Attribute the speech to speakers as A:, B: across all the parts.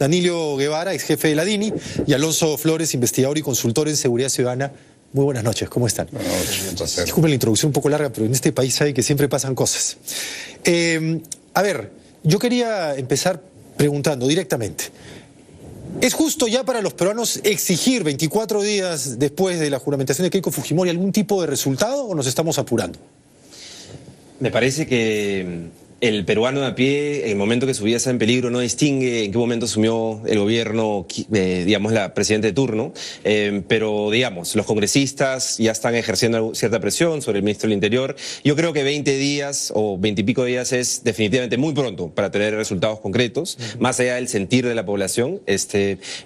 A: Danilo Guevara, ex jefe de la DINI, y Alonso Flores, investigador y consultor en seguridad ciudadana. Muy buenas noches, ¿cómo están?
B: Buenas noches.
A: Disculpen la introducción un poco larga, pero en este país sabe que siempre pasan cosas. A ver, yo quería empezar preguntando directamente. ¿Es justo ya para los peruanos exigir 24 días después de la juramentación de Keiko Fujimori algún tipo de resultado o nos estamos apurando?
C: Me parece que el peruano de a pie, en el momento que su vida está en peligro, no distingue en qué momento asumió el gobierno, digamos, la presidenta de turno, pero, digamos, los congresistas ya están ejerciendo cierta presión sobre el ministro del Interior. Yo creo que 20 días o 20 y pico días es definitivamente muy pronto para tener resultados concretos, más allá del sentir de la población,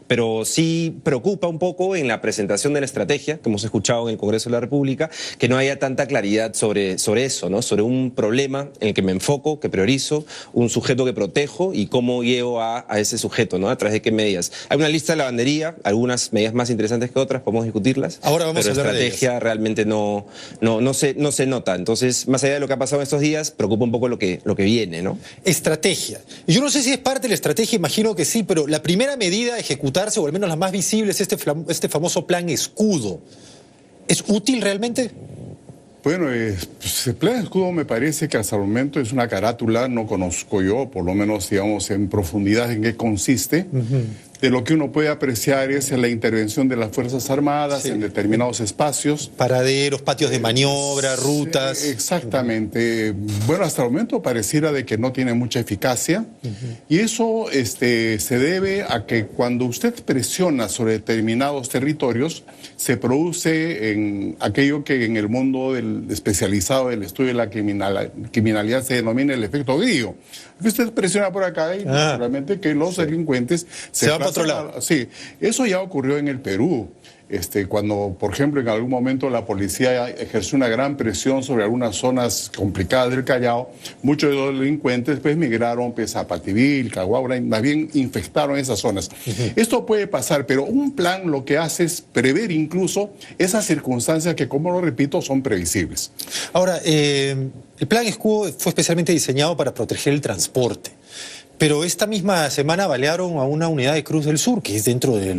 C: pero sí preocupa un poco en la presentación de la estrategia que hemos escuchado en el Congreso de la República, que no haya tanta claridad sobre eso, ¿no? Sobre un problema en el que me enfoco, que priorizo, un sujeto que protejo y cómo llevo a ese sujeto, ¿no? A través de qué medidas. Hay una lista de lavandería, algunas medidas más interesantes que otras, podemos discutirlas.
A: Ahora vamos a hablar de ellas.
C: La estrategia realmente no se nota. Entonces, más allá de lo que ha pasado en estos días, preocupa un poco lo que viene, ¿no?
A: Estrategia. Yo no sé si es parte de la estrategia, imagino que sí, pero la primera medida a ejecutarse, o al menos la más visible, es este famoso plan escudo. ¿Es útil realmente?
B: Bueno, pues el plan escudo me parece que hasta el momento es una carátula, no conozco yo, por lo menos digamos en profundidad en qué consiste. De lo que uno puede apreciar es la intervención de las Fuerzas Armadas en determinados espacios.
A: Paraderos, patios de maniobra, rutas.
B: Exactamente. Bueno, hasta el momento pareciera de que no tiene mucha eficacia y eso se debe a que cuando usted presiona sobre determinados territorios se produce en aquello que en el mundo especializado del estudio de la criminalidad se denomina el efecto grillo. Usted presiona por acá y naturalmente que los delincuentes
A: se van para otro lado.
B: Sí, eso ya ocurrió en el Perú. Cuando, por ejemplo, en algún momento la policía ejerció una gran presión sobre algunas zonas complicadas del Callao, muchos de los delincuentes pues migraron pues, a Patibil, Caguaura, y más bien infectaron esas zonas. Esto puede pasar, pero un plan lo que hace es prever incluso esas circunstancias que, como lo repito, son previsibles.
A: Ahora, el plan escudo fue especialmente diseñado para proteger el transporte. Pero esta misma semana balearon a una unidad de Cruz del Sur, que es dentro de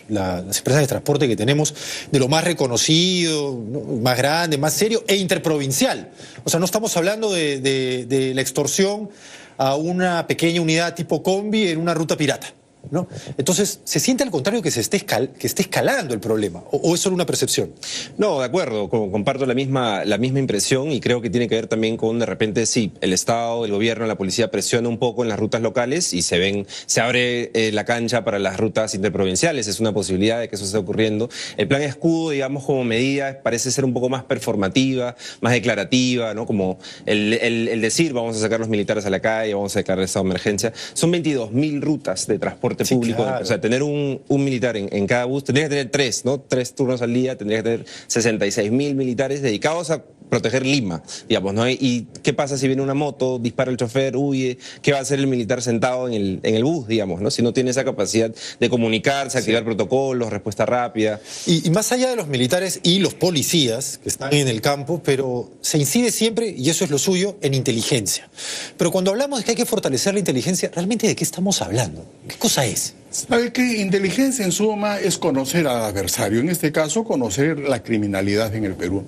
A: las empresas de transporte que tenemos, de lo más reconocido, ¿no? Más grande, más serio e interprovincial. O sea, no estamos hablando de la extorsión a una pequeña unidad tipo combi en una ruta pirata, ¿no? Entonces, ¿se siente al contrario que esté escalando el problema? ¿O es solo una percepción?
C: No, de acuerdo, comparto la misma impresión y creo que tiene que ver también con, de repente, sí, el Estado, el gobierno, la policía presiona un poco en las rutas locales y se abre la cancha para las rutas interprovinciales. Es una posibilidad de que eso esté ocurriendo. El plan escudo, digamos, como medida, parece ser un poco más performativa, más declarativa, ¿no? Como el decir, vamos a sacar los militares a la calle, vamos a sacar el estado de emergencia. Son 22.000 rutas de transporte público,
A: claro.
C: O sea, tener un militar en cada bus, tendría que tener 3, ¿no? 3 turnos al día, tendría que tener 66.000 militares dedicados a proteger Lima, digamos, ¿no? ¿Y qué pasa si viene una moto, dispara el chofer, huye? ¿Qué va a hacer el militar sentado en el bus, digamos, ¿no? Si no tiene esa capacidad de comunicarse, activar protocolos, respuesta rápida.
A: Y más allá de los militares y los policías que están en el campo, pero se incide siempre, y eso es lo suyo, en inteligencia. Pero cuando hablamos de que hay que fortalecer la inteligencia, ¿realmente de qué estamos hablando? ¿Qué cosa es?
B: ¿Sabe qué? Inteligencia en suma es conocer al adversario, en este caso conocer la criminalidad en el Perú.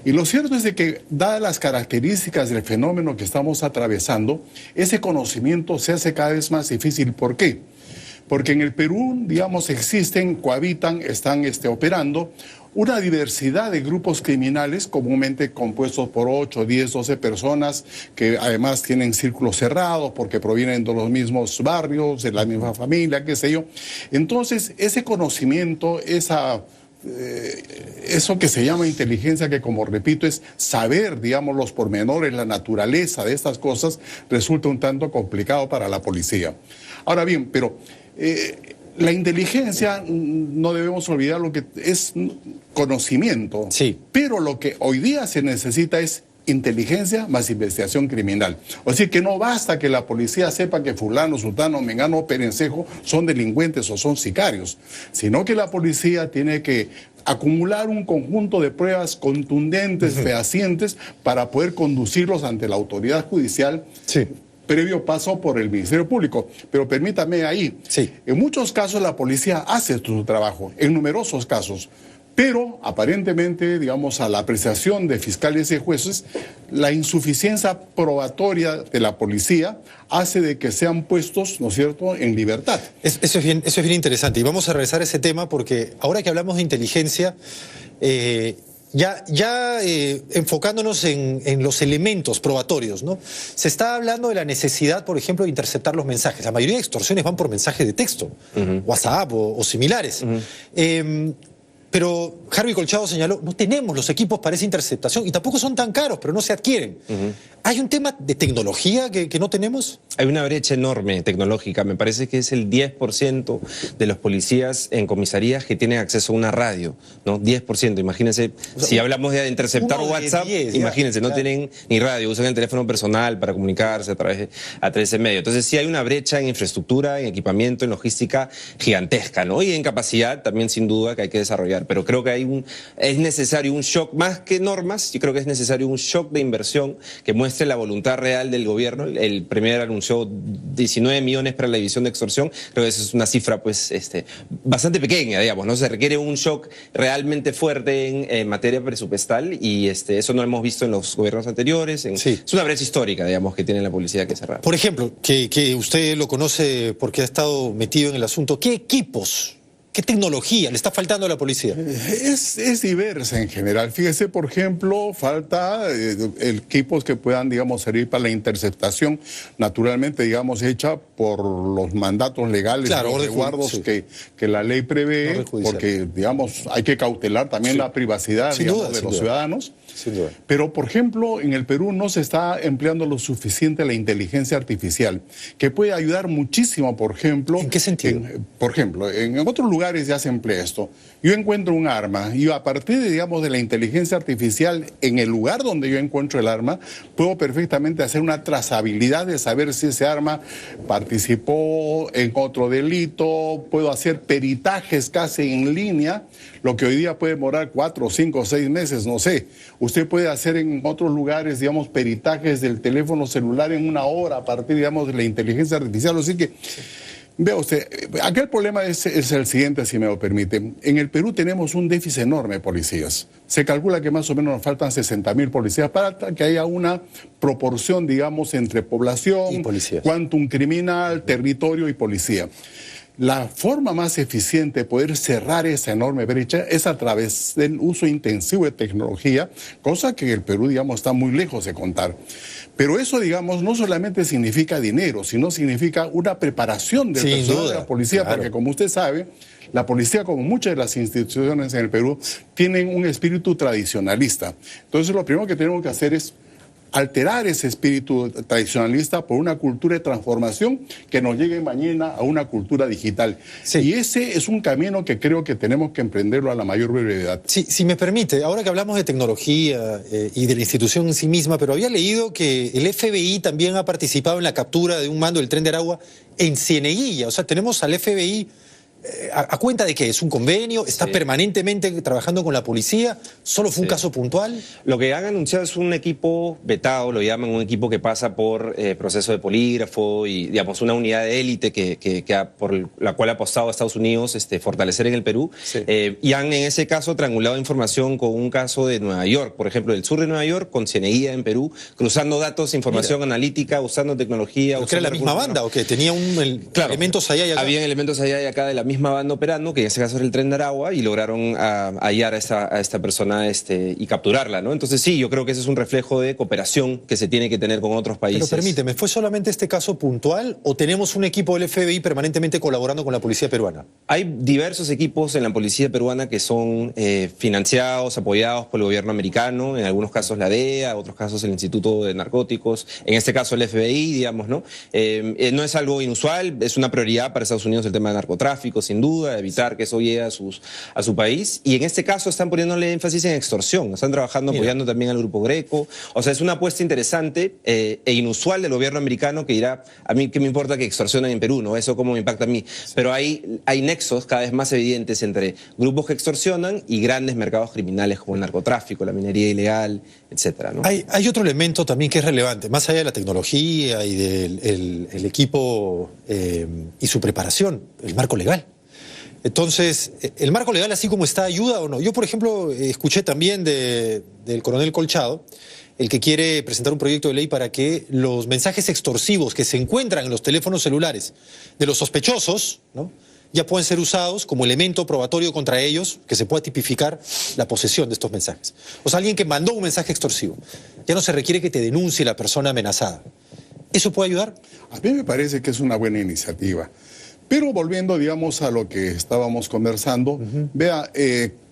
B: Y lo cierto es de que, dadas las características del fenómeno que estamos atravesando, ese conocimiento se hace cada vez más difícil. ¿Por qué? Porque en el Perú, digamos, cohabitan, están operando una diversidad de grupos criminales, comúnmente compuestos por 8, 10, 12 personas, que además tienen círculos cerrados porque provienen de los mismos barrios, de la misma familia, qué sé yo. Entonces, ese conocimiento, eso que se llama inteligencia, que como repito es saber, digamos, los pormenores, la naturaleza de estas cosas, resulta un tanto complicado para la policía. Ahora bien, pero la inteligencia, no debemos olvidar lo que es conocimiento,
A: sí.
B: Pero lo que hoy día se necesita es inteligencia más investigación criminal. O sea que no basta que la policía sepa que fulano, sultano, mengano, perencejo son delincuentes o son sicarios, sino que la policía tiene que acumular un conjunto de pruebas contundentes, fehacientes, para poder conducirlos ante la autoridad judicial.
A: Sí.
B: previo paso por el Ministerio Público. Pero permítame ahí,
A: sí.
B: En muchos casos la policía hace su trabajo, en numerosos casos. Pero aparentemente, digamos, a la apreciación de fiscales y jueces, la insuficiencia probatoria de la policía hace de que sean puestos, ¿no es cierto?, en libertad.
A: Eso es bien interesante. Y vamos a regresar a ese tema porque ahora que hablamos de inteligencia, enfocándonos en los elementos probatorios, ¿no? Se está hablando de la necesidad, por ejemplo, de interceptar los mensajes. La mayoría de extorsiones van por mensajes de texto, WhatsApp o similares. Pero Harvey Colchado señaló, no tenemos los equipos para esa interceptación y tampoco son tan caros, pero no se adquieren. ¿Hay un tema de tecnología que no tenemos?
C: Hay una brecha enorme tecnológica. Me parece que es el 10% de los policías en comisarías que tienen acceso a una radio, ¿no? 10%. Imagínense, o sea, si hablamos de interceptar WhatsApp, 10, imagínense, no tienen ni radio, usan el teléfono personal para comunicarse a través de ese medio. Entonces sí hay una brecha en infraestructura, en equipamiento, en logística gigantesca, ¿no? Y en capacidad también, sin duda, que hay que desarrollar. Pero creo que es necesario un shock, más que normas, yo creo que es necesario un shock de inversión que muestre la voluntad real del gobierno. El Premier anunció 19 millones para la división de extorsión. Creo que eso es una cifra pues bastante pequeña, digamos, ¿no? Se requiere un shock realmente fuerte en materia presupuestal y eso no lo hemos visto en los gobiernos anteriores.
A: Sí.
C: Es una brecha histórica, digamos, que tiene la policía que cerrar.
A: Por ejemplo, que usted lo conoce porque ha estado metido en el asunto, ¿qué equipos? ¿Qué tecnología le está faltando a la policía?
B: Es diversa en general. Fíjese, por ejemplo, falta equipos que puedan, digamos, servir para la interceptación, naturalmente, digamos, hecha por los mandatos legales,
A: claro,
B: los resguardos sí, que la ley prevé, porque, digamos, hay que cautelar también la privacidad, digamos, de los ciudadanos.
A: Sin duda.
B: Pero, por ejemplo, en el Perú no se está empleando lo suficiente la inteligencia artificial, que puede ayudar muchísimo, por ejemplo...
A: ¿En qué sentido?
B: Por ejemplo, en otros lugares ya se emplea esto. Yo encuentro un arma y a partir de, digamos, de la inteligencia artificial, en el lugar donde yo encuentro el arma, puedo perfectamente hacer una trazabilidad de saber si ese arma participó en otro delito, puedo hacer peritajes casi en línea, lo que hoy día puede demorar 4, 5, 6 meses, no sé. Usted puede hacer en otros lugares, digamos, peritajes del teléfono celular en 1 hora a partir, digamos, de la inteligencia artificial. Así que, vea usted, aquí el problema es el siguiente, si me lo permite. En el Perú tenemos un déficit enorme de policías. Se calcula que más o menos nos faltan 60.000 policías para que haya una proporción, digamos, entre población, quantum criminal, territorio y policía. La forma más eficiente de poder cerrar esa enorme brecha es a través del uso intensivo de tecnología, cosa que el Perú, digamos, está muy lejos de contar. Pero eso, digamos, no solamente significa dinero, sino significa una preparación del personal de la policía, porque como usted sabe, la policía, como muchas de las instituciones en el Perú, tienen un espíritu tradicionalista. Entonces, lo primero que tenemos que hacer es alterar ese espíritu tradicionalista por una cultura de transformación que nos llegue mañana a una cultura digital. Sí. Y ese es un camino que creo que tenemos que emprenderlo a la mayor brevedad.
A: Sí, si me permite, ahora que hablamos de tecnología y de la institución en sí misma, pero había leído que el FBI también ha participado en la captura de un mando del Tren de Aragua en Cieneguilla. O sea, tenemos al FBI... ¿A cuenta de qué? ¿Es un convenio? ¿Está permanentemente trabajando con la policía? ¿Solo fue un caso puntual?
C: Lo que han anunciado es un equipo vetado, lo llaman un equipo que pasa por proceso de polígrafo y, digamos, una unidad de élite por la cual ha apostado a Estados Unidos fortalecer en el Perú. Sí. Y han, en ese caso, triangulado información con un caso de Nueva York, por ejemplo, del sur de Nueva York, con Cieneguilla en Perú, cruzando datos, información analítica, usando tecnología.
A: ¿Pero que era la misma banda o qué? ¿Tenía elementos allá y acá?
C: Habían elementos allá y acá de la misma banda operando, que en ese caso era el Tren de Aragua, y lograron hallar a esta persona y capturarla, ¿no? Entonces sí, yo creo que ese es un reflejo de cooperación que se tiene que tener con otros países.
A: Pero permíteme, ¿fue solamente este caso puntual o tenemos un equipo del FBI permanentemente colaborando con la policía peruana?
C: Hay diversos equipos en la policía peruana que son financiados, apoyados por el gobierno americano, en algunos casos la DEA, en otros casos el Instituto de Narcóticos, en este caso el FBI, digamos, ¿no? No es algo inusual, es una prioridad para Estados Unidos el tema de narcotráfico, narcotráfico, sin duda, evitar que eso llegue a su país. Y en este caso están poniéndole énfasis en extorsión, están trabajando, apoyando también al Grupo Greco. O sea, es una apuesta interesante e inusual del gobierno americano que dirá, a mí qué me importa que extorsionen en Perú, ¿no? Eso cómo me impacta a mí. Pero hay nexos cada vez más evidentes entre grupos que extorsionan y grandes mercados criminales como el narcotráfico, la minería ilegal, etcétera, ¿no?
A: Hay otro elemento también que es relevante, más allá de la tecnología y del el equipo y su preparación, el marco legal. Entonces, ¿el marco legal así como está ayuda o no? Yo, por ejemplo, escuché también del coronel Colchado, el que quiere presentar un proyecto de ley para que los mensajes extorsivos que se encuentran en los teléfonos celulares de los sospechosos, ¿no?, ya pueden ser usados como elemento probatorio contra ellos, que se pueda tipificar la posesión de estos mensajes. O sea, alguien que mandó un mensaje extorsivo, ya no se requiere que te denuncie la persona amenazada. ¿Eso puede ayudar?
B: A mí me parece que es una buena iniciativa. Pero volviendo, digamos, a lo que estábamos conversando, vea,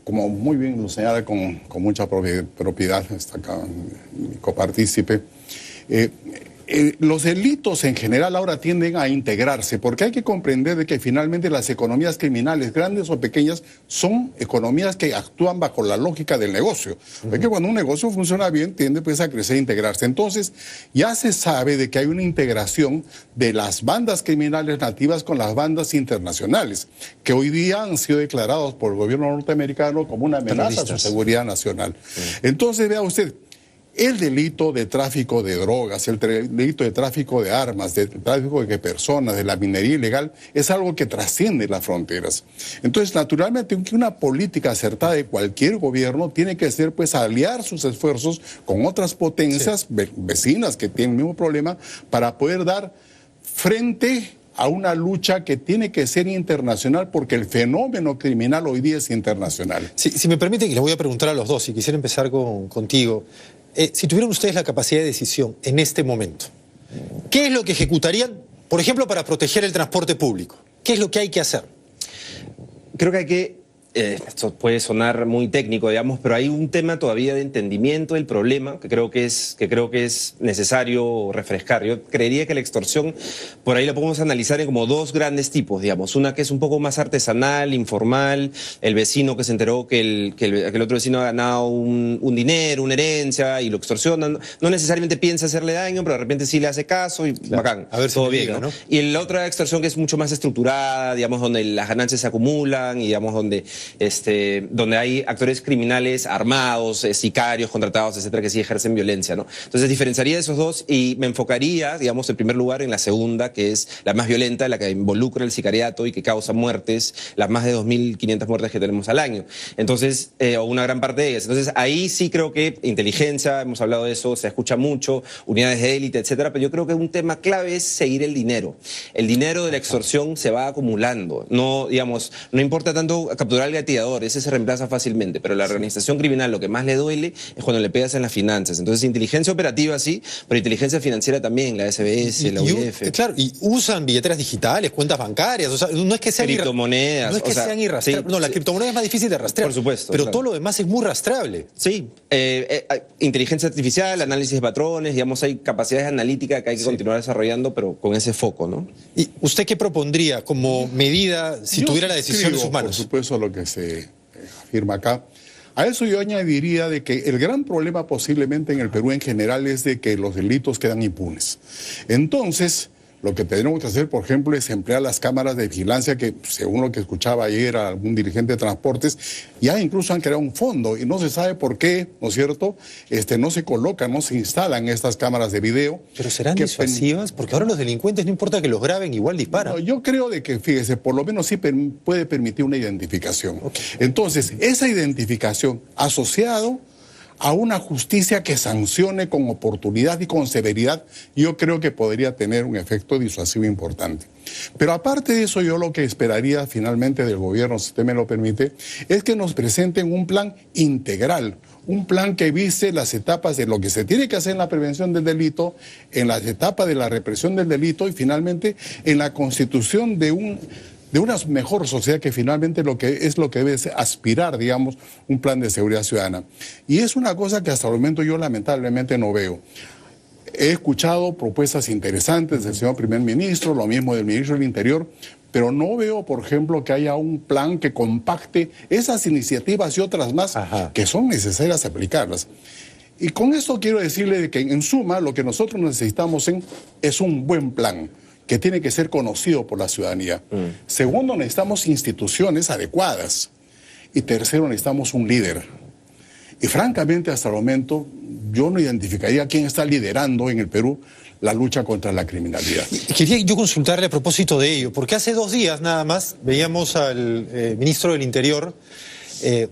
B: como muy bien lo señala con mucha propiedad, está acá mi copartícipe, los delitos en general ahora tienden a integrarse, porque hay que comprender de que finalmente las economías criminales, grandes o pequeñas, son economías que actúan bajo la lógica del negocio. Porque cuando un negocio funciona bien, tiende pues a crecer e integrarse. Entonces, ya se sabe de que hay una integración de las bandas criminales nativas con las bandas internacionales, que hoy día han sido declarados por el gobierno norteamericano como una amenaza a su seguridad nacional. Entonces, vea usted, el delito de tráfico de drogas, el delito de tráfico de armas, de tráfico de personas, de la minería ilegal, es algo que trasciende las fronteras. Entonces, naturalmente, una política acertada de cualquier gobierno tiene que ser, pues, aliar sus esfuerzos con otras potencias vecinas que tienen el mismo problema para poder dar frente a una lucha que tiene que ser internacional, porque el fenómeno criminal hoy día es internacional.
A: Si me permiten, y les voy a preguntar a los dos, y quisiera empezar contigo. Si tuvieran ustedes la capacidad de decisión en este momento, ¿qué es lo que ejecutarían, por ejemplo, para proteger el transporte público? ¿Qué es lo que hay que hacer?
C: Creo que hay que, esto puede sonar muy técnico, digamos, pero hay un tema todavía de entendimiento del problema que creo que es necesario refrescar. Yo creería que la extorsión, por ahí la podemos analizar en como dos grandes tipos, digamos. Una que es un poco más artesanal, informal, el vecino que se enteró que el otro vecino ha ganado un dinero, una herencia, y lo extorsiona. No necesariamente piensa hacerle daño, pero de repente sí le hace caso y bacán,
A: a ver si
C: todo
A: me
C: bien,
A: diga,
C: ¿no?
A: ¿no?
C: Y la otra extorsión que es mucho más estructurada, digamos, donde las ganancias se acumulan y, digamos, donde hay actores criminales armados, sicarios, contratados, etcétera, que sí ejercen violencia, ¿no? Entonces diferenciaría esos dos y me enfocaría, digamos, en primer lugar en la segunda, que es la más violenta, la que involucra el sicariato y que causa muertes, las más de 2.500 muertes que tenemos al año. Entonces, o una gran parte de ellas. Entonces, ahí sí creo que inteligencia, hemos hablado de eso, se escucha mucho, unidades de élite, etcétera, pero yo creo que un tema clave es seguir el dinero. El dinero de la extorsión se va acumulando. No, digamos, no importa tanto capturar al gatillador, ese se reemplaza fácilmente, pero la organización criminal lo que más le duele es cuando le pegas en las finanzas. Entonces, inteligencia operativa sí, pero inteligencia financiera también, la SBS, la UIF.
A: Claro, y usan billeteras digitales, cuentas bancarias, o sea, no es que sean
C: criptomonedas.
A: No es que sean irrastreables. Sí, no, la criptomoneda es más difícil de rastrear.
C: Por supuesto.
A: Pero claro, todo lo demás es muy rastreable.
C: Sí, inteligencia artificial, análisis de patrones, digamos, hay capacidades analíticas que hay que continuar desarrollando, pero con ese foco, ¿no?
A: ¿Y usted qué propondría como medida si tuviera la decisión en sus manos?
B: Por supuesto, lo que se afirma acá. A eso yo añadiría de que el gran problema posiblemente en el Perú en general es de que los delitos quedan impunes. Entonces, lo que tenemos que hacer, por ejemplo, es emplear las cámaras de vigilancia que, según lo que escuchaba ayer a algún dirigente de transportes, ya incluso han creado un fondo y no se sabe por qué, ¿no es cierto? No se colocan, no se instalan estas cámaras de video.
A: ¿Pero serán disuasivas? Porque ahora los delincuentes, no importa que los graben, igual disparan.
B: No, yo creo de que, fíjese, por lo menos sí puede permitir una identificación. Okay. Entonces, esa identificación asociado a una justicia que sancione con oportunidad y con severidad, yo creo que podría tener un efecto disuasivo importante. Pero aparte de eso, yo lo que esperaría finalmente del gobierno, si usted me lo permite, es que nos presenten un plan integral, un plan que vise las etapas de lo que se tiene que hacer en la prevención del delito, en las etapas de la represión del delito y finalmente en la constitución de una mejor sociedad, que finalmente lo que debe aspirar, digamos, un plan de seguridad ciudadana. Y es una cosa que hasta el momento yo lamentablemente no veo. He escuchado propuestas interesantes del señor primer ministro, lo mismo del ministro del Interior, pero no veo, por ejemplo, que haya un plan que compacte esas iniciativas y otras más que son necesarias aplicarlas. Y con esto quiero decirle que en suma lo que nosotros necesitamos es un buen plan que tiene que ser conocido por la ciudadanía. Segundo, necesitamos instituciones adecuadas. Y tercero, necesitamos un líder. Y francamente, hasta el momento, yo no identificaría quién está liderando en el Perú la lucha contra la criminalidad.
A: Quería yo consultarle a propósito de ello, porque hace 2 días nada más veíamos al ministro del Interior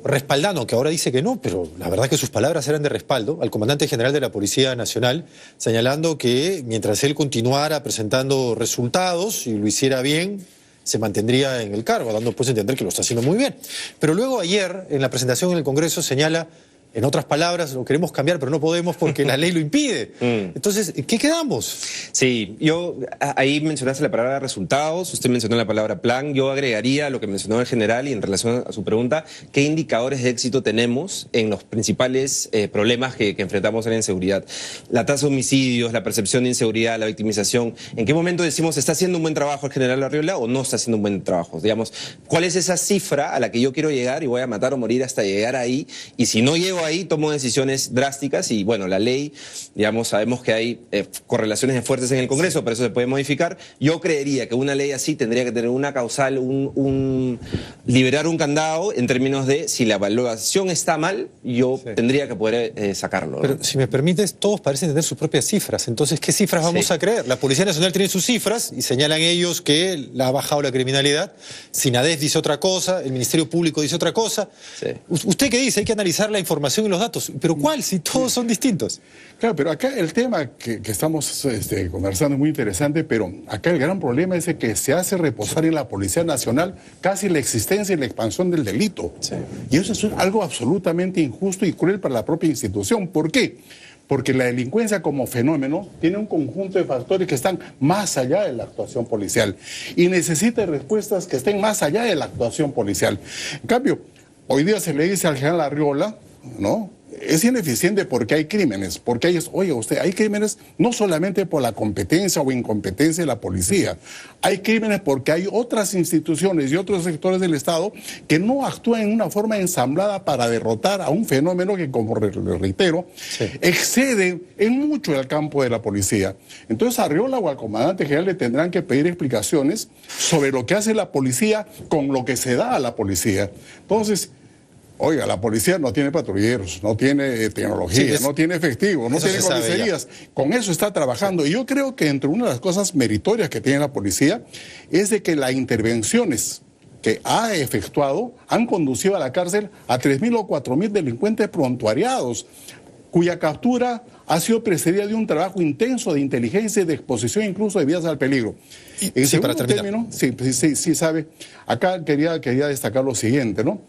A: respaldando, que ahora dice que no, pero la verdad que sus palabras eran de respaldo, al comandante general de la Policía Nacional, señalando que mientras él continuara presentando resultados y lo hiciera bien, se mantendría en el cargo, dando pues a entender que lo está haciendo muy bien. Pero luego ayer, en la presentación en el Congreso, señala, en otras palabras, lo queremos cambiar, pero no podemos porque la ley lo impide. Entonces, ¿qué quedamos?
C: Sí, ahí mencionaste la palabra resultados, usted mencionó la palabra plan, yo agregaría lo que mencionó el general y en relación a su pregunta, ¿qué indicadores de éxito tenemos en los principales problemas que enfrentamos en la inseguridad? La tasa de homicidios, la percepción de inseguridad, la victimización, ¿en qué momento decimos está haciendo un buen trabajo el general Arriola o no está haciendo un buen trabajo? Digamos, ¿cuál es esa cifra a la que yo quiero llegar y voy a matar o morir hasta llegar ahí? Y si no llego ahí, tomo decisiones drásticas y bueno, la ley, digamos, sabemos que hay correlaciones fuertes en el Congreso, pero eso se puede modificar. Yo creería que una ley así tendría que tener una causal, liberar un candado en términos de si la evaluación está mal, yo tendría que poder sacarlo, ¿no?
A: Pero si me permites, todos parecen tener sus propias cifras, entonces, ¿qué cifras vamos a creer? La Policía Nacional tiene sus cifras y señalan ellos que ha bajado la criminalidad, SINADEF dice otra cosa, el Ministerio Público dice otra cosa. ¿Usted qué dice? Hay que analizar la información y los datos. ¿Pero cuál? Si todos son distintos.
B: Claro, pero acá el tema que estamos conversando es muy interesante, pero acá el gran problema es que se hace reposar en la Policía Nacional casi la existencia y la expansión del delito. Y eso es algo absolutamente injusto y cruel para la propia institución. ¿Por qué? Porque la delincuencia como fenómeno tiene un conjunto de factores que están más allá de la actuación policial y necesita respuestas que estén más allá de la actuación policial. En cambio, hoy día se le dice al general Arriola, ¿no? Es ineficiente porque hay crímenes, porque oye usted, hay crímenes no solamente por la competencia o incompetencia de la policía, hay crímenes porque hay otras instituciones y otros sectores del Estado que no actúan en una forma ensamblada para derrotar a un fenómeno que, como le reitero, excede en mucho el campo de la policía. Entonces a Arriola o al comandante general le tendrán que pedir explicaciones sobre lo que hace la policía con lo que se da a la policía. Entonces, oiga, la policía no tiene patrulleros, no tiene tecnología, no tiene efectivo, no tiene comisarías. Con eso está trabajando. Y yo creo que entre una de las cosas meritorias que tiene la policía es de que las intervenciones que ha efectuado han conducido a la cárcel a 3.000 o 4.000 delincuentes prontuariados, cuya captura ha sido precedida de un trabajo intenso de inteligencia y de exposición incluso de vidas al peligro. En segundo término, sí, sabe, acá quería destacar lo siguiente, ¿no?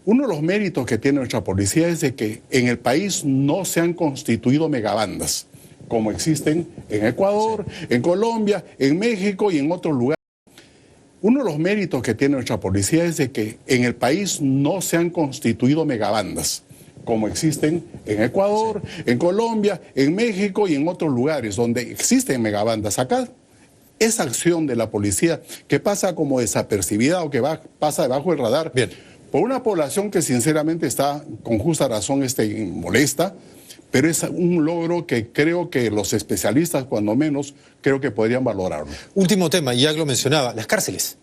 B: Uno de los méritos que tiene nuestra policía es de que en el país no se han constituido megabandas, como existen en Ecuador, en Colombia, en México y en otros lugares. Uno de los méritos que tiene nuestra policía es de que en el país no se han constituido megabandas, como existen en Ecuador, en Colombia, en México y en otros lugares donde existen megabandas. Acá, esa acción de la policía que pasa como desapercibida o que pasa debajo del radar, por una población que sinceramente está con justa razón molesta, pero es un logro que creo que los especialistas, cuando menos, creo que podrían valorarlo.
A: Último tema, ya lo mencionaba, las cárceles.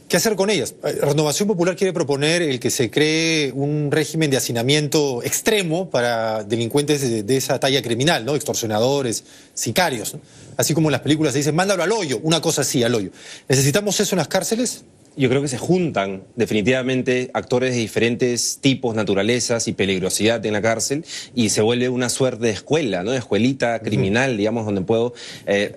A: ¿Qué hacer con ellas? Renovación Popular quiere proponer el que se cree un régimen de hacinamiento extremo para delincuentes de esa talla criminal, ¿no? Extorsionadores, sicarios, ¿no? Así como en las películas se dice, mándalo al hoyo, una cosa así, al hoyo. ¿Necesitamos eso en las cárceles?
C: Yo creo que se juntan definitivamente actores de diferentes tipos, naturalezas y peligrosidad en la cárcel y se vuelve una suerte de escuela, ¿no? De escuelita criminal, digamos, donde puedo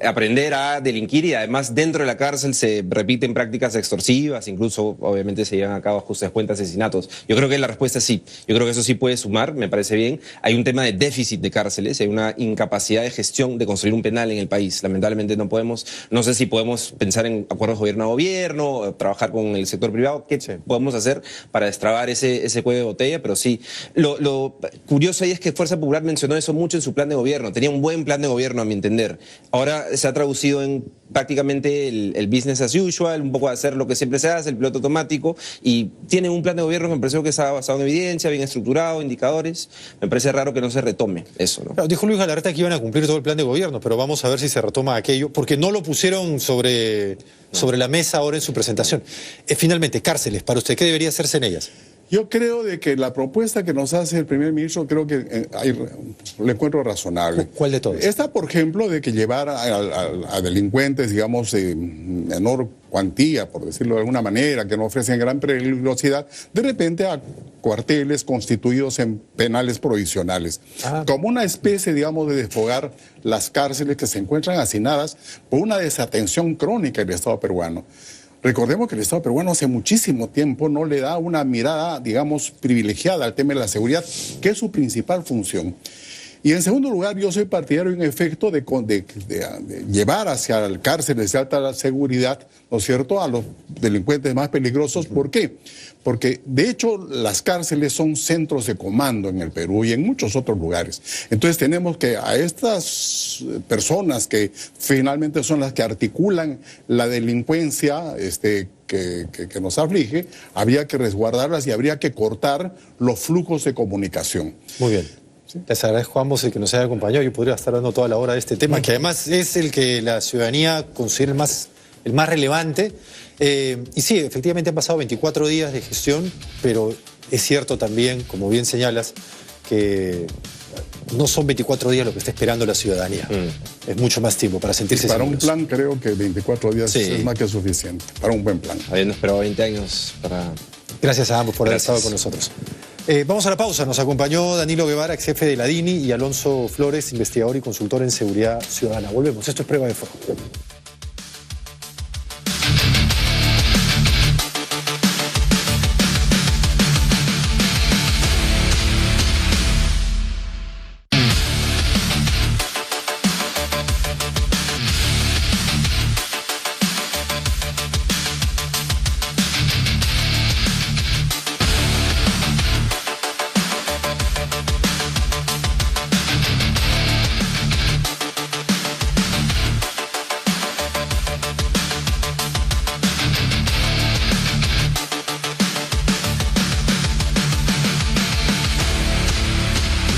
C: aprender a delinquir y además dentro de la cárcel se repiten prácticas extorsivas, incluso obviamente se llevan a cabo ajustes de cuentas, asesinatos. Yo creo que la respuesta es sí. Yo creo que eso sí puede sumar, me parece bien. Hay un tema de déficit de cárceles, hay una incapacidad de gestión de construir un penal en el país. Lamentablemente no sé si podemos pensar en acuerdos gobierno a gobierno, trabajar con el sector privado, qué podemos hacer para destrabar ese cuello de botella, pero sí. Lo curioso ahí es que Fuerza Popular mencionó eso mucho en su plan de gobierno, tenía un buen plan de gobierno a mi entender. Ahora se ha traducido en prácticamente el business as usual, un poco de hacer lo que siempre se hace, el piloto automático, y tiene un plan de gobierno que me pareció que está basado en evidencia, bien estructurado, indicadores. Me parece raro que no se retome eso, ¿no?
A: Claro, dijo Luis Galarreta que iban a cumplir todo el plan de gobierno, pero vamos a ver si se retoma aquello, porque no lo pusieron sobre la mesa ahora en su presentación. Finalmente, cárceles, para usted, ¿qué debería hacerse en ellas?
B: Yo creo de que la propuesta que nos hace el primer ministro, creo que le encuentro razonable.
A: ¿Cuál de todas?
B: Esta, por ejemplo, de que llevar a delincuentes, digamos, de menor cuantía, por decirlo de alguna manera, que no ofrecen gran peligrosidad, de repente a cuarteles constituidos en penales provisionales, como una especie, digamos, de desfogar las cárceles que se encuentran hacinadas por una desatención crónica del Estado peruano. Recordemos que el Estado peruano hace muchísimo tiempo no le da una mirada, digamos, privilegiada al tema de la seguridad, que es su principal función. Y en segundo lugar, yo soy partidario en efecto de llevar hacia cárceles de alta seguridad, ¿no es cierto?, a los delincuentes más peligrosos. ¿Por qué? Porque de hecho las cárceles son centros de comando en el Perú y en muchos otros lugares. Entonces tenemos que a estas personas que finalmente son las que articulan la delincuencia que nos aflige, habría que resguardarlas y habría que cortar los flujos de comunicación.
A: Muy bien. Les agradezco a ambos el que nos haya acompañado. Yo podría estar dando toda la hora de este tema, que además es el que la ciudadanía considera el más relevante. Y sí, efectivamente han pasado 24 días de gestión, pero es cierto también, como bien señalas, que no son 24 días lo que está esperando la ciudadanía. Es mucho más tiempo para sentirse
B: para
A: seguros.
B: Un plan creo que 24 días es más que suficiente, para un buen plan.
C: Habiendo esperado 20 años para...
A: Gracias a ambos por haber estado con nosotros. Vamos a la pausa. Nos acompañó Danilo Guevara, ex jefe de la DINI, y Alonso Flores, investigador y consultor en seguridad ciudadana. Volvemos. Esto es Prueba de Fuego.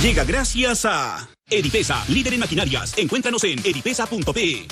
D: Llega gracias a Edipesa, líder en maquinarias. Encuéntranos en edipesa.pe.